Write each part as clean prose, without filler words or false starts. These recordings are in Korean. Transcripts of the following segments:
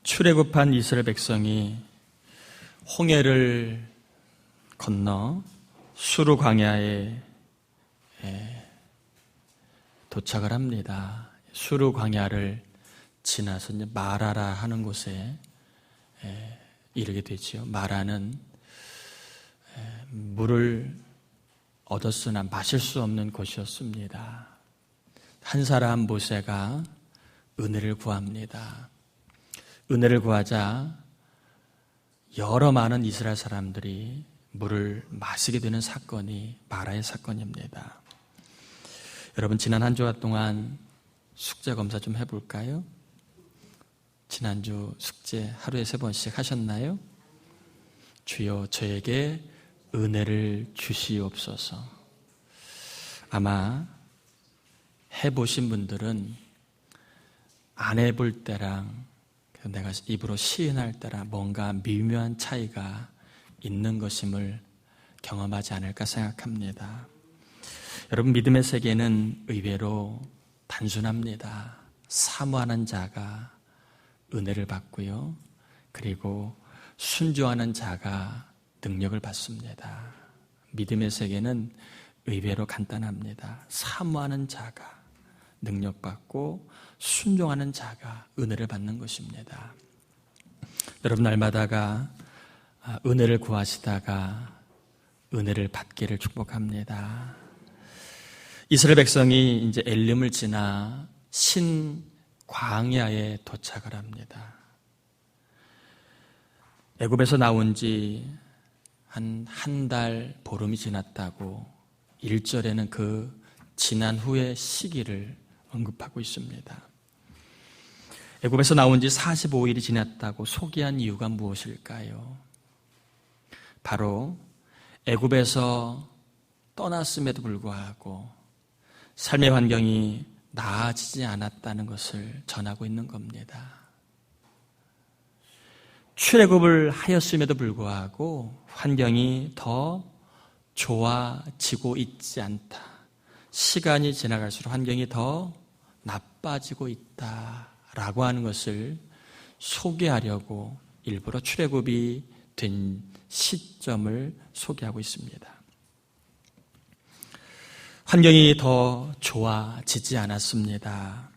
출애굽한 이스라엘 백성이 홍해를 건너 수르 광야에 도착을 합니다. 수르 광야를 지나서 이제 마라라 하는 곳에 이르게 되지요. 마라는 물을 얻었으나 마실 수 없는 곳이었습니다. 한 사람 모세가 은혜를 구합니다. 은혜를 구하자 여러 많은 이스라엘 사람들이 물을 마시게 되는 사건이 마라의 사건입니다. 여러분, 지난 한 주간 동안 숙제 검사 좀 해볼까요? 지난주 숙제 하루에 3번씩 하셨나요? 주여 저에게 은혜를 주시옵소서. 아마 해보신 분들은 안 해볼 때랑 내가 입으로 시인할 때랑 뭔가 미묘한 차이가 있는 것임을 경험하지 않을까 생각합니다. 여러분, 믿음의 세계는 의외로 단순합니다. 사모하는 자가 은혜를 받고요. 그리고 순종하는 자가 능력을 받습니다. 믿음의 세계는 의외로 간단합니다. 사모하는 자가 능력받고 순종하는 자가 은혜를 받는 것입니다. 여러분, 날마다가 은혜를 구하시다가 은혜를 받기를 축복합니다. 이스라엘 백성이 이제 엘림을 지나 신 광야에 도착을 합니다. 애굽에서 나온 지 한 달 보름이 지났다고 1절에는 그 지난 후의 시기를 언급하고 있습니다. 애굽에서 나온 지 45일이 지났다고 소개한 이유가 무엇일까요? 바로 애굽에서 떠났음에도 불구하고 삶의 환경이 나아지지 않았다는 것을 전하고 있는 겁니다. 출애굽을 하였음에도 불구하고 환경이 더 좋아지고 있지 않다. 시간이 지나갈수록 환경이 더 나빠지고 있다라고 하는 것을 소개하려고 일부러 출애굽이 된 시점을 소개하고 있습니다. 환경이 더 좋아지지 않았습니다.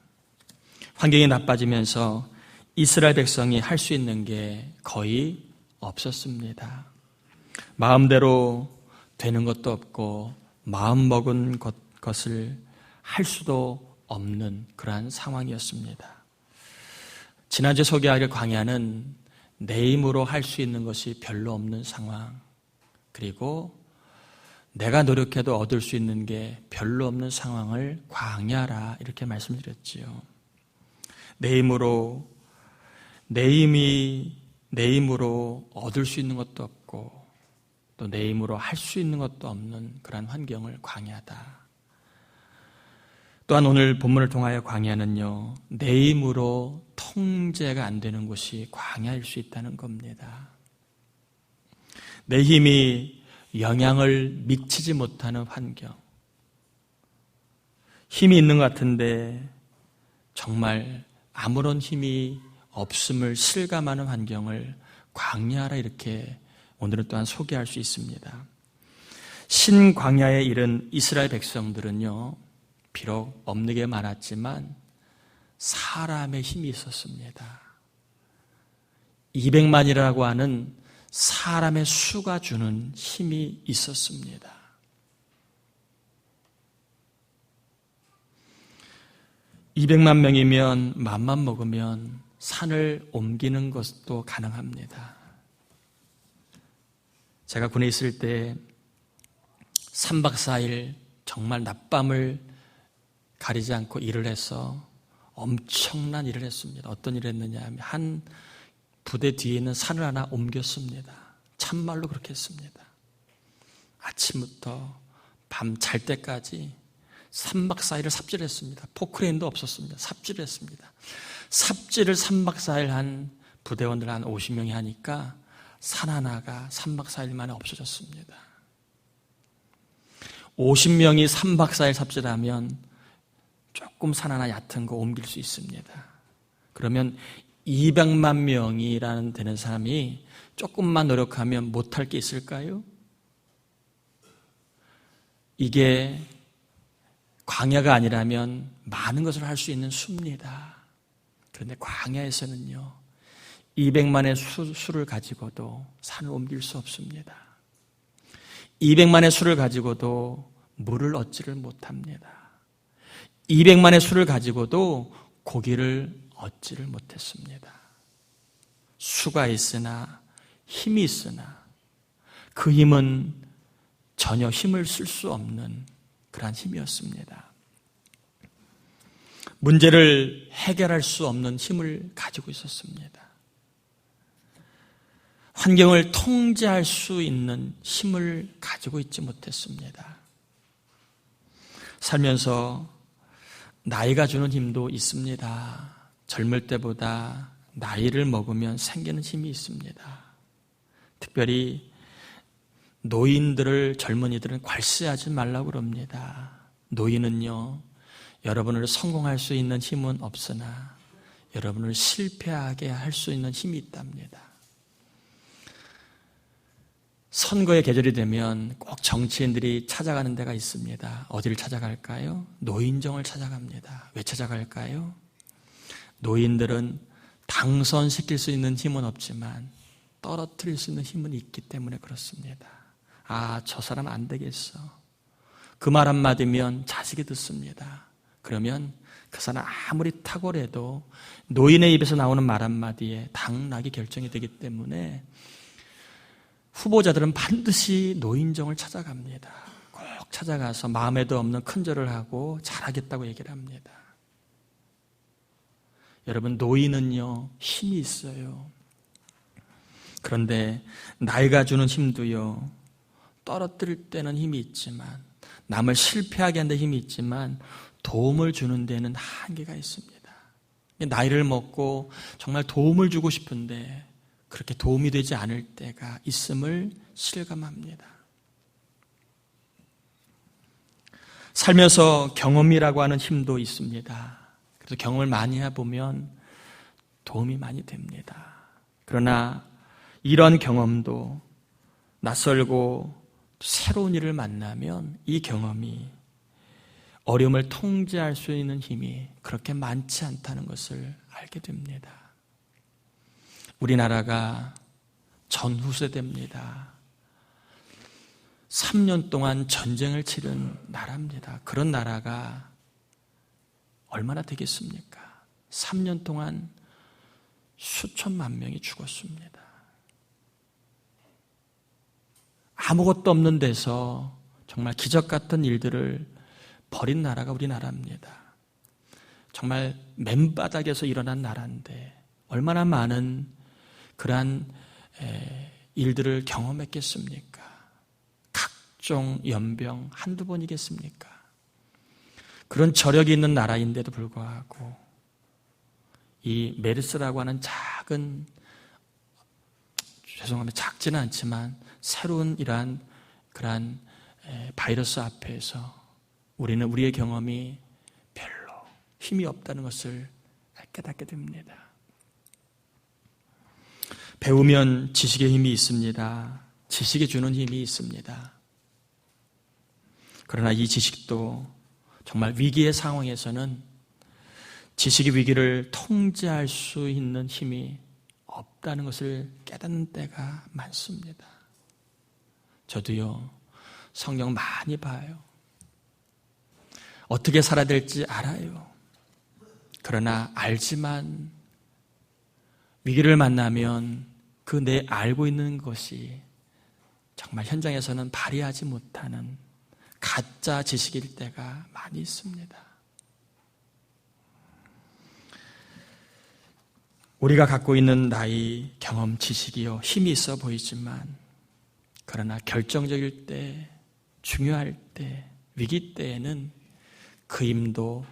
환경이 나빠지면서 이스라엘 백성이 할 수 있는 게 거의 없었습니다. 마음대로 되는 것도 없고 마음먹은 것을 할 수도 없는 그러한 상황이었습니다. 지난주에 소개하길 광야는 내 힘으로 할 수 있는 것이 별로 없는 상황, 그리고 내가 노력해도 얻을 수 있는 게 별로 없는 상황을 광야라 이렇게 말씀드렸지요. 내 힘으로 얻을 수 있는 것도 없고 또 내 힘으로 할 수 있는 것도 없는 그런 환경을 광야다. 또한 오늘 본문을 통하여 광야는요, 내 힘으로 통제가 안 되는 곳이 광야일 수 있다는 겁니다. 내 힘이 영향을 미치지 못하는 환경, 힘이 있는 것 같은데 정말 아무런 힘이 없음을 실감하는 환경을 광야라 이렇게 오늘은 또한 소개할 수 있습니다. 신광야에 이른 이스라엘 백성들은요, 비록 없는 게 많았지만 사람의 힘이 있었습니다. 200만이라고 하는 사람의 수가 주는 힘이 있었습니다. (200만) 명이면 맘만 먹으면 산을 옮기는 것도 가능합니다. 제가 군에 있을 때 3박 4일 정말 낮밤을 가리지 않고 일을 해서 엄청난 일을 했습니다. 어떤 일을 했느냐 하면 한 부대 뒤에 있는 산을 하나 옮겼습니다. 참말로 그렇게 했습니다. 아침부터 밤 잘 때까지 3박 4일을 삽질했습니다. 포크레인도 없었습니다. 삽질을 했습니다. 삽질을 3박 4일 한 부대원들 한 50명이 하니까 산 하나가 3박 4일 만에 없어졌습니다. 50명이 3박 4일 삽질하면 조금 산 하나 얕은 거 옮길 수 있습니다. 그러면 200만 명이라는 되는 사람이 조금만 노력하면 못할 게 있을까요? 이게 광야가 아니라면 많은 것을 할 수 있는 수입니다. 그런데 광야에서는요, 200만의 수를 가지고도 산을 옮길 수 없습니다. 200만의 수를 가지고도 물을 얻지를 못합니다. 200만의 수를 가지고도 고기를 얻지를 못했습니다. 수가 있으나 힘이 있으나 그 힘은 전혀 힘을 쓸 수 없는 그러한 힘이었습니다. 문제를 해결할 수 없는 힘을 가지고 있었습니다. 환경을 통제할 수 있는 힘을 가지고 있지 못했습니다. 살면서 나이가 주는 힘도 있습니다. 젊을 때보다 나이를 먹으면 생기는 힘이 있습니다. 특별히 노인들을, 젊은이들은 괄시하지 말라고 그럽니다. 노인은요, 여러분을 성공할 수 있는 힘은 없으나 여러분을 실패하게 할 수 있는 힘이 있답니다. 선거의 계절이 되면 꼭 정치인들이 찾아가는 데가 있습니다. 어디를 찾아갈까요? 노인정을 찾아갑니다. 왜 찾아갈까요? 노인들은 당선시킬 수 있는 힘은 없지만 떨어뜨릴 수 있는 힘은 있기 때문에 그렇습니다. 아, 저 사람 안 되겠어. 그 말 한마디면 자식이 듣습니다. 그러면 그 사람 아무리 탁월해도 노인의 입에서 나오는 말 한마디에 당락이 결정이 되기 때문에 후보자들은 반드시 노인정을 찾아갑니다. 꼭 찾아가서 마음에도 없는 큰절을 하고 잘하겠다고 얘기를 합니다. 여러분, 노인은요, 힘이 있어요. 그런데 나이가 주는 힘도요, 떨어뜨릴 때는 힘이 있지만, 남을 실패하게 하는 데 힘이 있지만 도움을 주는 데는 한계가 있습니다. 나이를 먹고 정말 도움을 주고 싶은데 그렇게 도움이 되지 않을 때가 있음을 실감합니다. 살면서 경험이라고 하는 힘도 있습니다. 그래서 경험을 많이 해보면 도움이 많이 됩니다. 그러나 이런 경험도 낯설고 새로운 일을 만나면 이 경험이 어려움을 통제할 수 있는 힘이 그렇게 많지 않다는 것을 알게 됩니다. 우리나라가 전후세대입니다. 3년 동안 전쟁을 치른 나라입니다. 그런 나라가 얼마나 되겠습니까? 3년 동안 수천만 명이 죽었습니다. 아무것도 없는 데서 정말 기적 같은 일들을 벌인 나라가 우리나라입니다. 정말 맨바닥에서 일어난 나라인데 얼마나 많은 그러한 일들을 경험했겠습니까? 각종 연병 한두 번이겠습니까? 그런 저력이 있는 나라인데도 불구하고 이 메르스라고 하는 작은, 죄송합니다, 작지는 않지만 새로운 이러한 그러한 바이러스 앞에서 우리는 우리의 경험이 별로 힘이 없다는 것을 깨닫게 됩니다. 배우면 지식의 힘이 있습니다. 지식이 주는 힘이 있습니다. 그러나 이 지식도 정말 위기의 상황에서는 지식의 위기를 통제할 수 있는 힘이 없다는 것을 깨닫는 때가 많습니다. 저도요, 성경 많이 봐요. 어떻게 살아야 될지 알아요. 그러나 알지만 위기를 만나면 그 내 알고 있는 것이 정말 현장에서는 발휘하지 못하는 가짜 지식일 때가 많이 있습니다. 우리가 갖고 있는 나이, 경험, 지식이요, 힘이 있어 보이지만 그러나 결정적일 때, 중요할 때, 위기 때에는 그 힘도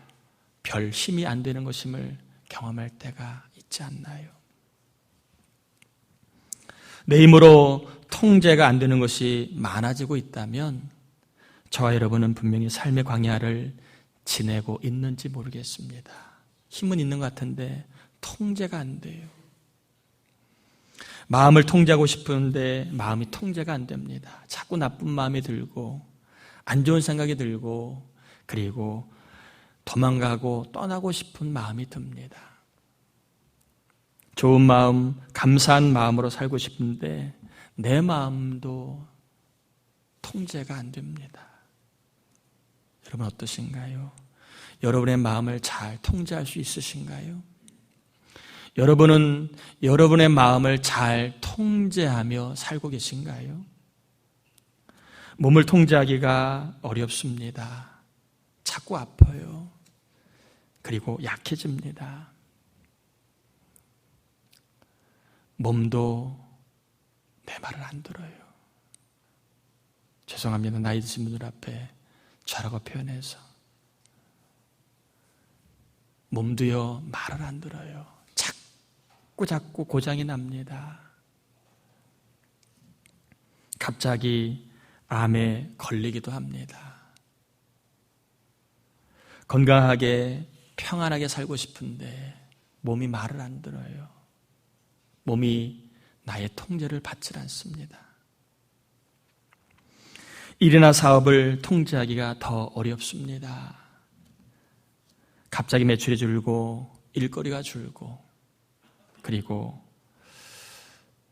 별 힘이 안 되는 것임을 경험할 때가 있지 않나요? 내 힘으로 통제가 안 되는 것이 많아지고 있다면 저와 여러분은 분명히 삶의 광야를 지내고 있는지 모르겠습니다. 힘은 있는 것 같은데 통제가 안 돼요. 마음을 통제하고 싶은데 마음이 통제가 안 됩니다. 자꾸 나쁜 마음이 들고 안 좋은 생각이 들고 그리고 도망가고 떠나고 싶은 마음이 듭니다. 좋은 마음, 감사한 마음으로 살고 싶은데 내 마음도 통제가 안 됩니다. 여러분 어떠신가요? 여러분의 마음을 잘 통제할 수 있으신가요? 여러분은 여러분의 마음을 잘 통제하며 살고 계신가요? 몸을 통제하기가 어렵습니다. 자꾸 아파요. 그리고 약해집니다. 몸도 내 말을 안 들어요. 죄송합니다. 나이 드신 분들 앞에 저라고 표현해서. 몸도요, 말을 안 들어요. 자꾸 고장이 납니다. 갑자기 암에 걸리기도 합니다. 건강하게 평안하게 살고 싶은데 몸이 말을 안 들어요. 몸이 나의 통제를 받지 않습니다. 일이나 사업을 통제하기가 더 어렵습니다. 갑자기 매출이 줄고 일거리가 줄고 그리고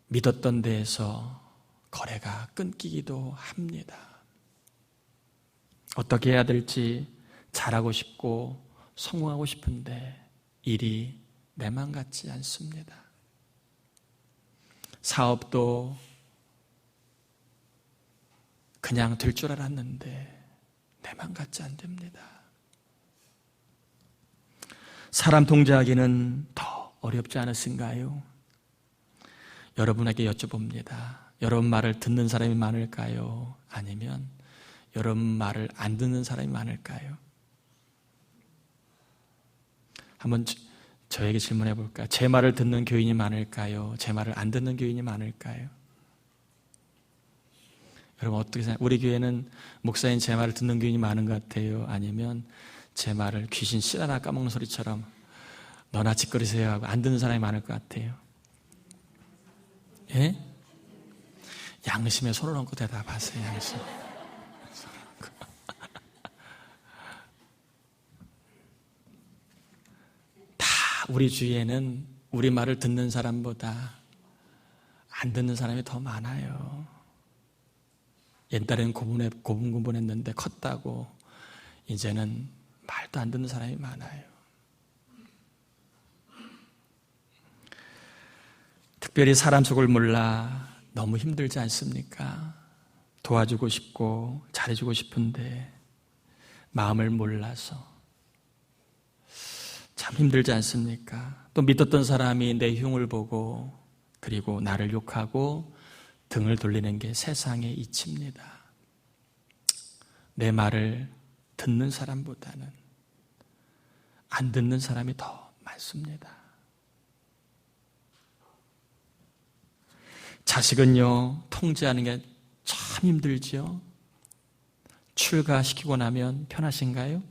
믿었던 데에서 거래가 끊기기도 합니다. 어떻게 해야 될지 잘하고 싶고 성공하고 싶은데 일이 내 맘 같지 않습니다. 사업도 그냥 될 줄 알았는데 내 맘 같지 않답니다. 사람 통제하기는 더 어렵지 않으신가요? 여러분에게 여쭤봅니다. 여러분 말을 듣는 사람이 많을까요? 아니면 여러분 말을 안 듣는 사람이 많을까요? 한번 저에게 질문해 볼까요? 제 말을 듣는 교인이 많을까요? 제 말을 안 듣는 교인이 많을까요? 여러분 어떻게 생각해요? 우리 교회는 목사님 제 말을 듣는 교인이 많은 것 같아요? 아니면 제 말을 귀신 씨 하나 까먹는 소리처럼 너나 짓거리세요 하고 안 듣는 사람이 많을 것 같아요? 예? 양심에 손을 얹고 대답하세요. 양심. 다 우리 주위에는 우리 말을 듣는 사람보다 안 듣는 사람이 더 많아요. 옛날에는 고분고분했는데 컸다고 이제는 말도 안 듣는 사람이 많아요. 특별히 사람 속을 몰라 너무 힘들지 않습니까? 도와주고 싶고 잘해주고 싶은데 마음을 몰라서 참 힘들지 않습니까? 또 믿었던 사람이 내 흉을 보고 그리고 나를 욕하고 등을 돌리는 게 세상의 이치입니다. 내 말을 듣는 사람보다는 안 듣는 사람이 더 많습니다. 자식은요, 통제하는 게 참 힘들지요? 출가시키고 나면 편하신가요?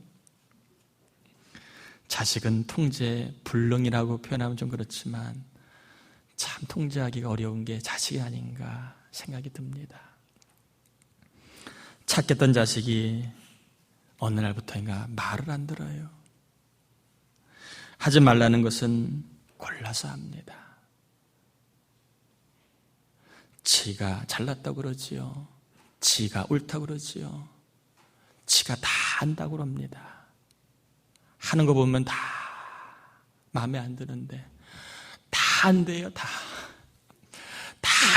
자식은 통제 불능이라고 표현하면 좀 그렇지만 참 통제하기가 어려운 게 자식이 아닌가 생각이 듭니다. 착했던 자식이 어느 날부터인가 말을 안 들어요. 하지 말라는 것은 골라서 합니다. 지가 잘났다고 그러지요. 지가 옳다고 그러지요. 지가 다 안다고 그럽니다. 하는 거 보면 다 마음에 안 드는데 다 안돼요. 다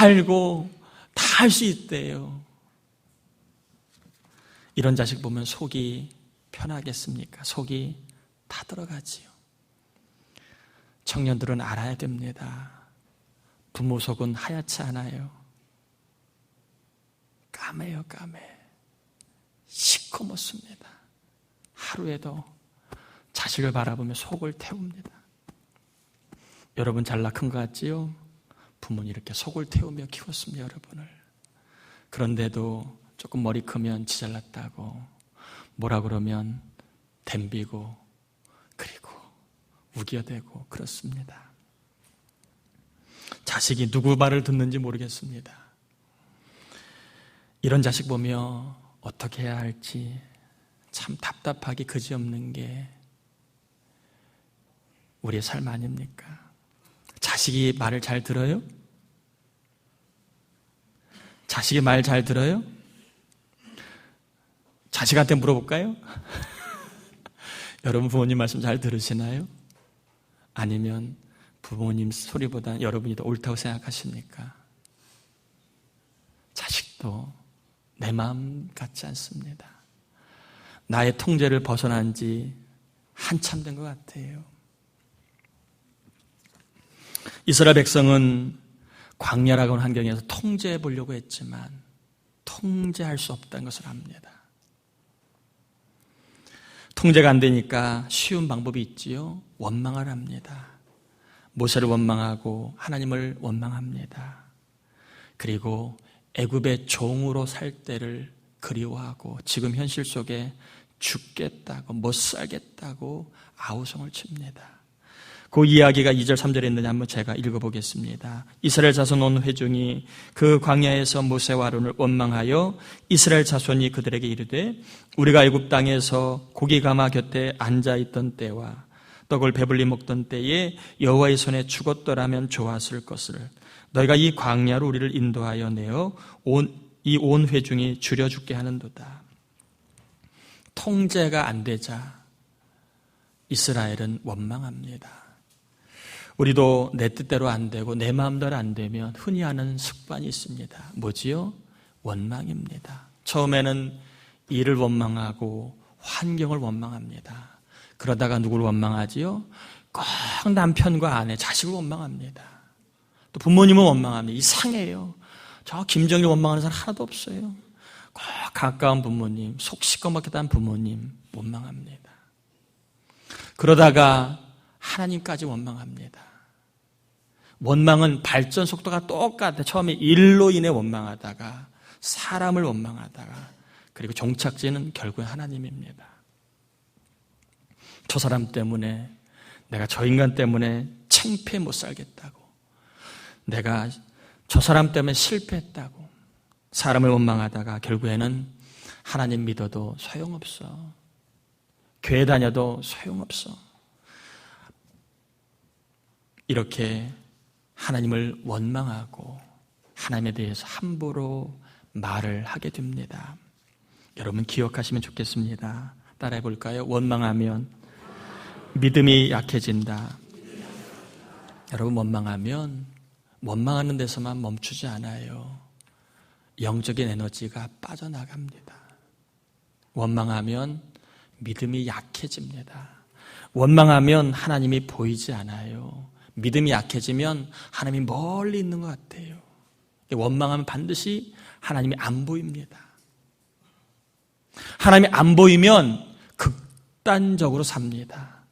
알고 다 할 수 있대요. 이런 자식 보면 속이 편하겠습니까? 속이 다 들어가지요. 청년들은 알아야 됩니다. 부모 속은 하얗지 않아요. 까매요, 까매. 시커멓습니다. 하루에도 자식을 바라보며 속을 태웁니다. 여러분 잘나 큰 것 같지요? 부모는 이렇게 속을 태우며 키웠습니다, 여러분을. 그런데도 조금 머리 크면 지 잘났다고 뭐라 그러면 덤비고 그리고 우겨대고 그렇습니다. 자식이 누구 말을 듣는지 모르겠습니다. 이런 자식 보며 어떻게 해야 할지 참 답답하기 그지없는 게 우리의 삶 아닙니까? 자식이 말을 잘 들어요? 자식이 말 잘 들어요? 자식한테 물어볼까요? 여러분 부모님 말씀 잘 들으시나요? 아니면 부모님 소리보다 여러분이 더 옳다고 생각하십니까? 자식도 내 마음 같지 않습니다. 나의 통제를 벗어난 지 한참 된 것 같아요. 이스라엘 백성은 광야라고 하는 환경에서 통제해 보려고 했지만 통제할 수 없다는 것을 압니다. 통제가 안 되니까 쉬운 방법이 있지요. 원망을 합니다. 모세를 원망하고 하나님을 원망합니다. 그리고 애굽의 종으로 살 때를 그리워하고 지금 현실 속에 죽겠다고 못 살겠다고 아우성을 칩니다. 그 이야기가 2절 3절에 있는지 한번 제가 읽어보겠습니다. 이스라엘 자손 온 회중이 그 광야에서 모세와 아론을 원망하여 이스라엘 자손이 그들에게 이르되 우리가 애굽 땅에서 고기 가마 곁에 앉아있던 때와 떡을 배불리 먹던 때에 여호와의 손에 죽었더라면 좋았을 것을 너희가 이 광야로 우리를 인도하여 내어 이 온 회중이 줄여 죽게 하는도다. 통제가 안 되자 이스라엘은 원망합니다. 우리도 내 뜻대로 안 되고 내 마음대로 안 되면 흔히 하는 습관이 있습니다. 뭐지요? 원망입니다. 처음에는 일을 원망하고 환경을 원망합니다. 그러다가 누구를 원망하지요? 꼭 남편과 아내, 자식을 원망합니다. 또 부모님은 원망합니다. 이상해요. 저 김정일 원망하는 사람 하나도 없어요. 꼭 가까운 부모님, 속 시꺼멓게 단 부모님 원망합니다. 그러다가 하나님까지 원망합니다. 원망은 발전 속도가 똑같아. 처음에 일로 인해 원망하다가 사람을 원망하다가 그리고 종착지는 결국은 하나님입니다. 저 사람 때문에 내가 저 인간 때문에 창피해 못 살겠다고 내가 저 사람 때문에 실패했다고 사람을 원망하다가 결국에는 하나님 믿어도 소용없어. 교회 다녀도 소용없어. 이렇게 하나님을 원망하고 하나님에 대해서 함부로 말을 하게 됩니다. 여러분 기억하시면 좋겠습니다. 따라해 볼까요? 원망하면 믿음이 약해진다. 여러분 원망하면 원망하는 데서만 멈추지 않아요. 영적인 에너지가 빠져나갑니다. 원망하면 믿음이 약해집니다. 원망하면 하나님이 보이지 않아요. 믿음이 약해지면 하나님이 멀리 있는 것 같아요. 원망하면 반드시 하나님이 안 보입니다. 하나님이 안 보이면 극단적으로 삽니다.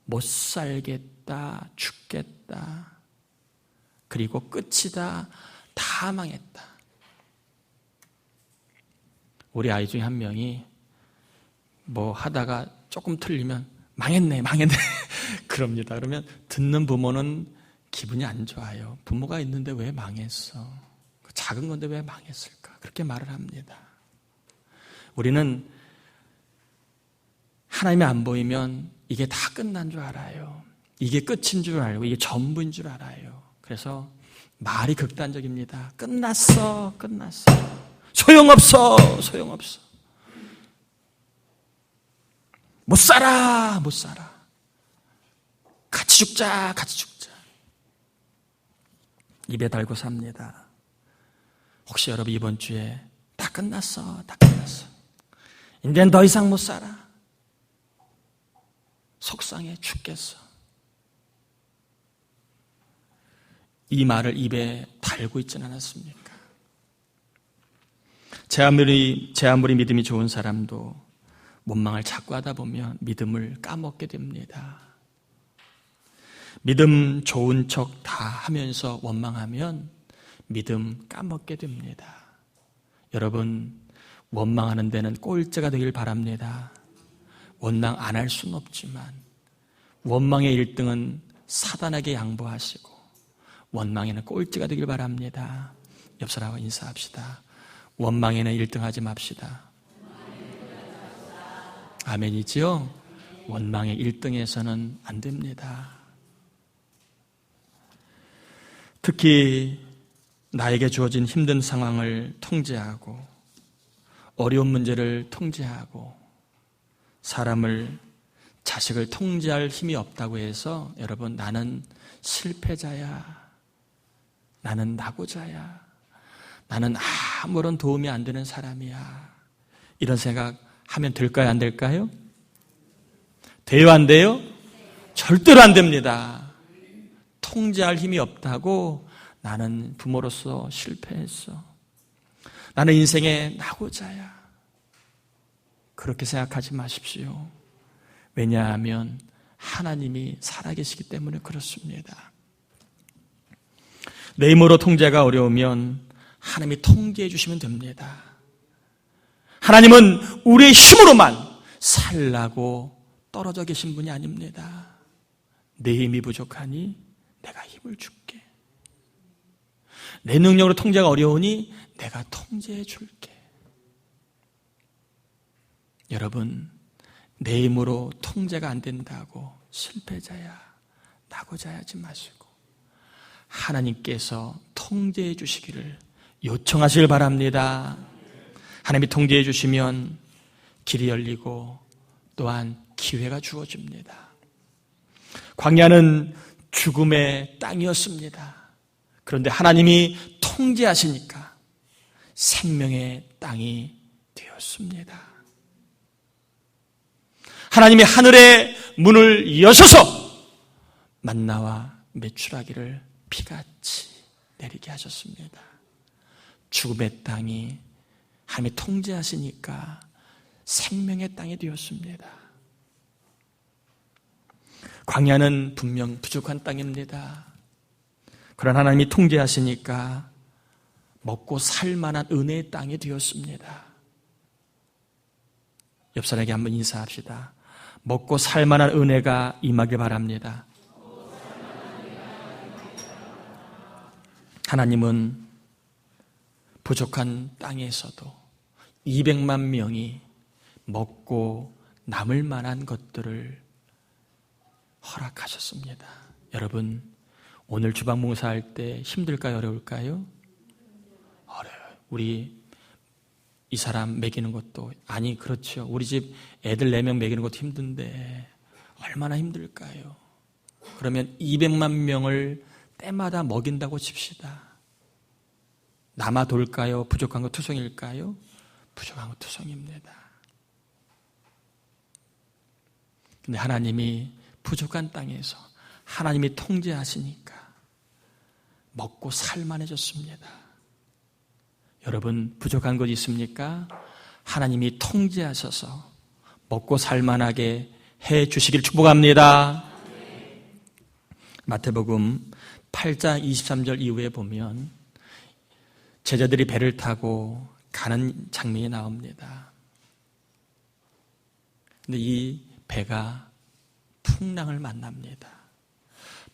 못 살겠다, 죽겠다, 그리고 끝이다, 다 망했다. 우리 아이 중에 한 명이 뭐 하다가 조금 틀리면 망했네 그럽니다. 그러면 듣는 부모는 기분이 안 좋아요. 부모가 있는데 왜 망했어? 작은 건데 왜 망했을까? 그렇게 말을 합니다. 우리는 하나님이 안 보이면 이게 다 끝난 줄 알아요. 이게 끝인 줄 알고 이게 전부인 줄 알아요. 그래서 말이 극단적입니다. 끝났어. 소용없어. 못 살아. 같이 죽자. 입에 달고 삽니다. 혹시 여러분 이번 주에 다 끝났어. 이제는 더 이상 못 살아. 속상해 죽겠어. 이 말을 입에 달고 있지는 않았습니까? 제 아무리 믿음이 좋은 사람도 원망을 자꾸 하다 보면 믿음을 까먹게 됩니다. 믿음 좋은 척 다 하면서 원망하면 믿음 까먹게 됩니다. 여러분 원망하는 데는 꼴찌가 되길 바랍니다. 원망 안 할 수는 없지만 원망의 1등은 사단에게 양보하시고 원망에는 꼴찌가 되길 바랍니다. 옆 사람과 인사합시다. 원망에는 1등 하지 맙시다. 아멘이지요? 원망의 1등에서는 안 됩니다. 특히 나에게 주어진 힘든 상황을 통제하고 어려운 문제를 통제하고 사람을, 자식을 통제할 힘이 없다고 해서 여러분, 나는 실패자야, 나는 낙오자야, 나는 아무런 도움이 안 되는 사람이야, 이런 생각하면 될까요? 안 될까요? 돼요? 안 돼요? 절대로 안 됩니다. 통제할 힘이 없다고 나는 부모로서 실패했어, 나는 인생의 낙오자야, 그렇게 생각하지 마십시오. 왜냐하면 하나님이 살아계시기 때문에 그렇습니다. 내 힘으로 통제가 어려우면 하나님이 통제해 주시면 됩니다. 하나님은 우리의 힘으로만 살라고 떨어져 계신 분이 아닙니다. 내 힘이 부족하니 내가 힘을 줄게. 내 능력으로 통제가 어려우니 내가 통제해 줄게. 여러분, 내 힘으로 통제가 안 된다고 실패자야, 낙오자야 하지 마시고 하나님께서 통제해 주시기를 요청하시길 바랍니다. 하나님이 통제해 주시면 길이 열리고 또한 기회가 주어집니다. 광야는 죽음의 땅이었습니다. 그런데 하나님이 통제하시니까 생명의 땅이 되었습니다. 하나님이 하늘의 문을 여셔서 만나와 메추라기를 비같이 내리게 하셨습니다. 죽음의 땅이 하나님이 통제하시니까 생명의 땅이 되었습니다. 광야는 분명 부족한 땅입니다. 그러나 하나님이 통제하시니까 먹고 살 만한 은혜의 땅이 되었습니다. 옆 사람에게 한번 인사합시다. 먹고 살 만한 은혜가 임하길 바랍니다. 하나님은 부족한 땅에서도 200만 명이 먹고 남을 만한 것들을 허락하셨습니다. 여러분, 오늘 주방 봉사할 때 힘들까요? 어려울까요? 어려워요. 우리 이 사람 먹이는 것도, 아니 그렇죠, 우리 집 애들 4명 먹이는 것도 힘든데 얼마나 힘들까요? 그러면 200만 명을 때마다 먹인다고 칩시다. 남아 돌까요? 부족한 거 투성일까요? 부족한 거 투성입니다. 근데 하나님이 부족한 땅에서 하나님이 통제하시니까 먹고 살만해졌습니다. 여러분, 부족한 것 있습니까? 하나님이 통제하셔서 먹고 살만하게 해 주시길 축복합니다. 마태복음 8장 23절 이후에 보면 제자들이 배를 타고 가는 장면이 나옵니다. 근데 이 배가 풍랑을 만납니다.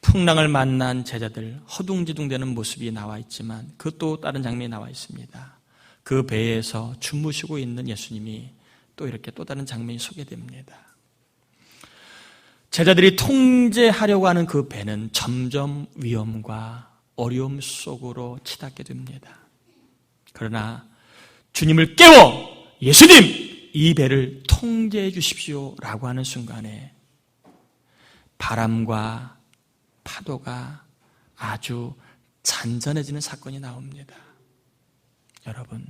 풍랑을 만난 제자들, 허둥지둥대는 모습이 나와 있지만 그 또 다른 장면이 나와 있습니다. 그 배에서 주무시고 있는 예수님이 또 이렇게 또 다른 장면이 소개됩니다. 제자들이 통제하려고 하는 그 배는 점점 위험과 어려움 속으로 치닫게 됩니다. 그러나 주님을 깨워 예수님, 이 배를 통제해 주십시오 라고 하는 순간에 바람과 파도가 아주 잔잔해지는 사건이 나옵니다. 여러분,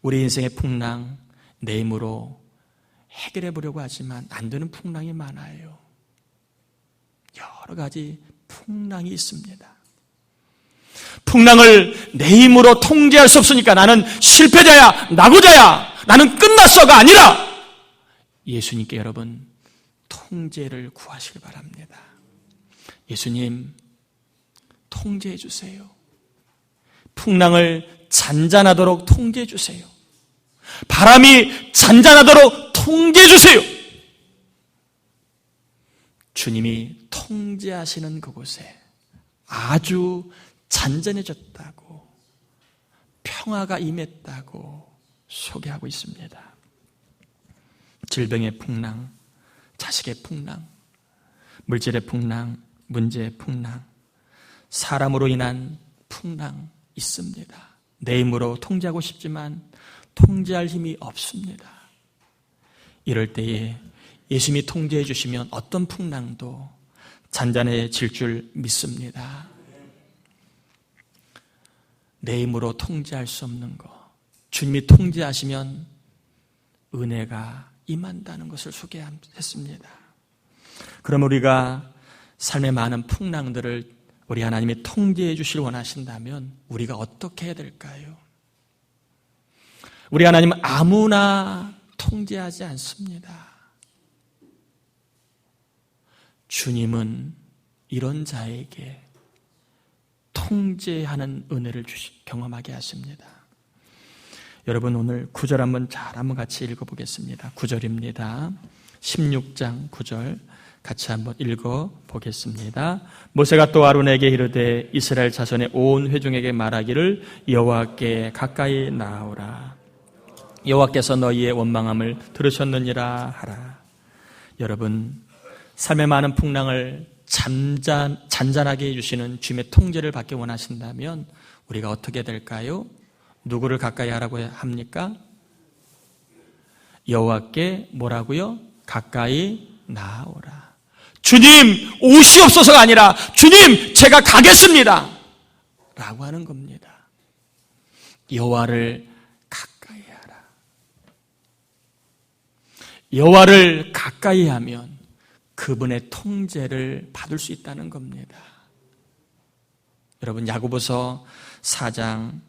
우리 인생의 풍랑, 내 힘으로 해결해 보려고 하지만 안 되는 풍랑이 많아요. 여러 가지 풍랑이 있습니다. 풍랑을 내 힘으로 통제할 수 없으니까 나는 실패자야, 낙오자야, 나는 끝났어가 아니라 예수님께 여러분 통제를 구하시길 바랍니다. 예수님, 통제해 주세요. 풍랑을 잔잔하도록 통제해 주세요. 바람이 잔잔하도록 통제해 주세요. 주님이 통제하시는 그곳에 아주 잔잔해졌다고, 평화가 임했다고 소개하고 있습니다. 질병의 풍랑, 자식의 풍랑, 물질의 풍랑, 문제의 풍랑, 사람으로 인한 풍랑 있습니다. 내 힘으로 통제하고 싶지만 통제할 힘이 없습니다. 이럴 때에 예수님이 통제해 주시면 어떤 풍랑도 잔잔해질 줄 믿습니다. 내 힘으로 통제할 수 없는 것, 주님이 통제하시면 은혜가 임한다는 것을 소개했습니다. 그럼 우리가 삶의 많은 풍랑들을 우리 하나님이 통제해 주시길 원하신다면 우리가 어떻게 해야 될까요? 우리 하나님은 아무나 통제하지 않습니다. 주님은 이런 자에게 통제하는 은혜를 경험하게 하십니다. 여러분, 오늘 9절 한번 같이 읽어보겠습니다. 9절입니다. 16장 9절 같이 한번 읽어보겠습니다. 모세가 또 아론에게 이르되 이스라엘 자손의 온 회중에게 말하기를 여호와께 가까이 나아오라. 여호와께서 너희의 원망함을 들으셨느니라 하라. 여러분, 삶의 많은 풍랑을 잔잔하게 해주시는 주님의 통제를 받기 원하신다면 우리가 어떻게 될까요? 누구를 가까이 하라고 합니까? 여호와께 뭐라고요? 가까이 나아오라. 주님 오시옵소서가 아니라 주님 제가 가겠습니다 라고 하는 겁니다. 여호와를 가까이 하라. 여호와를 가까이 하면 그분의 통제를 받을 수 있다는 겁니다. 여러분, 야고보서 4장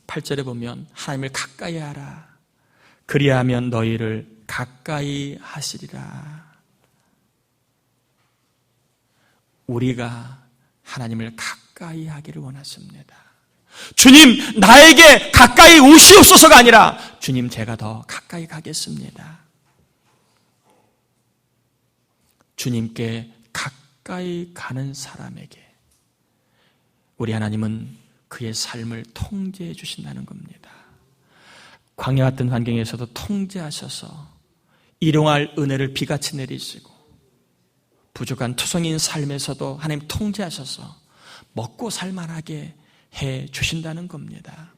8절에 보면 하나님을 가까이 하라. 그리하면 너희를 가까이 하시리라. 우리가 하나님을 가까이 하기를 원하십니다. 주님 나에게 가까이 오시옵소서가 아니라 주님 제가 더 가까이 가겠습니다. 주님께 가까이 가는 사람에게 우리 하나님은 그의 삶을 통제해 주신다는 겁니다. 광야 같은 환경에서도 통제하셔서 일용할 은혜를 비같이 내리시고 부족한 투성인 삶에서도 하나님 통제하셔서 먹고 살만하게 해 주신다는 겁니다.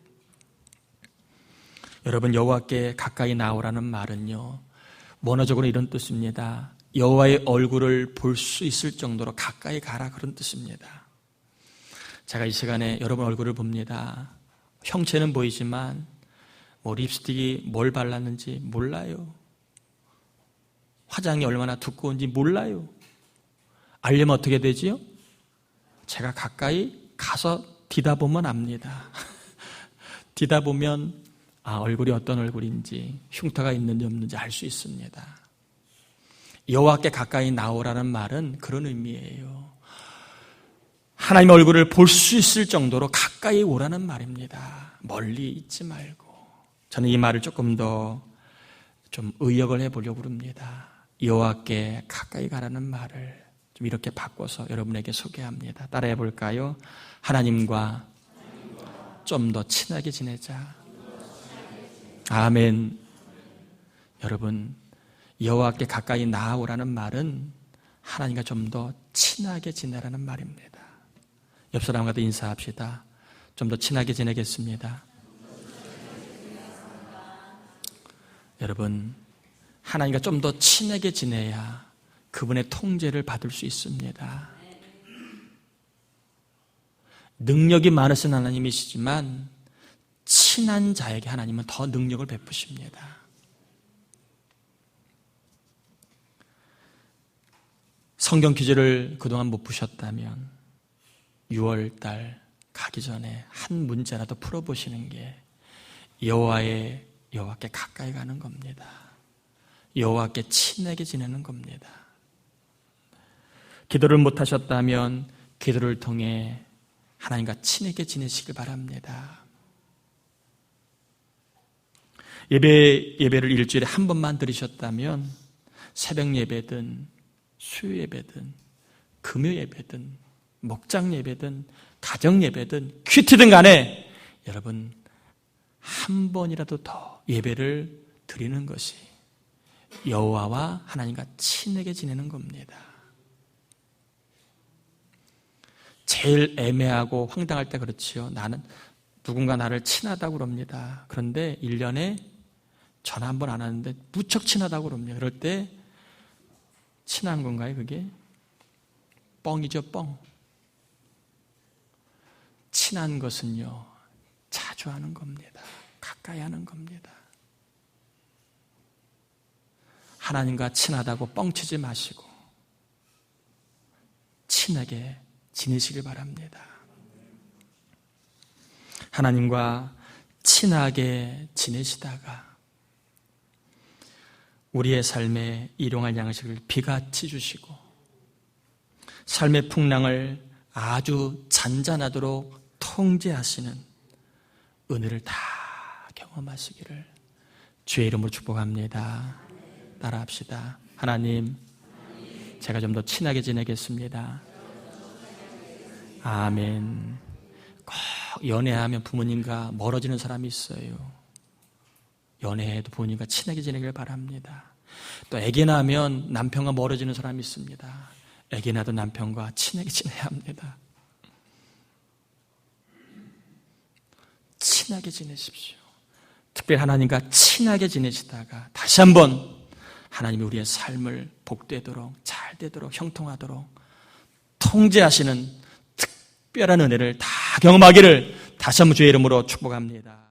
여러분, 여호와께 가까이 나오라는 말은요, 원어적으로 이런 뜻입니다. 여호와의 얼굴을 볼 수 있을 정도로 가까이 가라, 그런 뜻입니다. 제가 이 시간에 여러분 얼굴을 봅니다. 형체는 보이지만 립스틱이 뭘 발랐는지 몰라요. 화장이 얼마나 두꺼운지 몰라요. 알려면 어떻게 되지요? 제가 가까이 가서 디다보면 압니다. 디다보면 얼굴이 어떤 얼굴인지, 흉터가 있는지 없는지 알 수 있습니다. 여호와께 가까이 나오라는 말은 그런 의미예요. 하나님의 얼굴을 볼 수 있을 정도로 가까이 오라는 말입니다. 멀리 있지 말고. 저는 이 말을 조금 더 좀 의역을 해보려고 합니다. 여호와께 가까이 가라는 말을 좀 이렇게 바꿔서 여러분에게 소개합니다. 따라해 볼까요? 하나님과 좀 더 친하게 지내자. 아멘. 여러분, 여호와께 가까이 나아오라는 말은 하나님과 좀 더 친하게 지내라는 말입니다. 옆 사람과도 인사합시다. 좀 더 친하게 지내겠습니다. 여러분, 하나님과 좀 더 친하게 지내야 그분의 통제를 받을 수 있습니다. 능력이 많으신 하나님이시지만 친한 자에게 하나님은 더 능력을 베푸십니다. 성경 퀴즈를 그동안 못 푸셨다면 6월달 가기 전에 한 문제라도 풀어보시는 게 여호와께 가까이 가는 겁니다. 여호와께 친하게 지내는 겁니다. 기도를 못 하셨다면 기도를 통해 하나님과 친하게 지내시길 바랍니다. 예배를 일주일에 한 번만 드리셨다면 새벽 예배든 수요 예배든 금요 예배든 목장 예배든 가정 예배든 큐티든 간에 여러분 한 번이라도 더 예배를 드리는 것이 여호와와 하나님과 친하게 지내는 겁니다. 제일 애매하고 황당할 때 그렇지요. 나는 누군가 나를 친하다고 그럽니다. 그런데 1년에 전화 한 번 안 하는데 무척 친하다고 그럽니다. 그럴 때 친한 건가요, 그게? 뻥이죠, 뻥. 친한 것은요, 자주 하는 겁니다. 가까이 하는 겁니다. 하나님과 친하다고 뻥치지 마시고 친하게 지내시길 바랍니다. 하나님과 친하게 지내시다가 우리의 삶에 일용할 양식을 비같이 주시고 삶의 풍랑을 아주 잔잔하도록 통제하시는 은혜를 다 경험하시기를 주의 이름으로 축복합니다. 따라합시다. 하나님, 제가 좀 더 친하게 지내겠습니다. 아멘. 꼭 연애하면 부모님과 멀어지는 사람이 있어요. 연애해도 부모님과 친하게 지내길 바랍니다. 또 아기 낳으면 남편과 멀어지는 사람이 있습니다. 아기 낳아도 남편과 친하게 지내야 합니다. 친하게 지내십시오. 특별히 하나님과 친하게 지내시다가 다시 한번 하나님이 우리의 삶을 복되도록 잘 되도록 형통하도록 통제하시는 특별한 은혜를 다 경험하기를 다시 한번 주의 이름으로 축복합니다.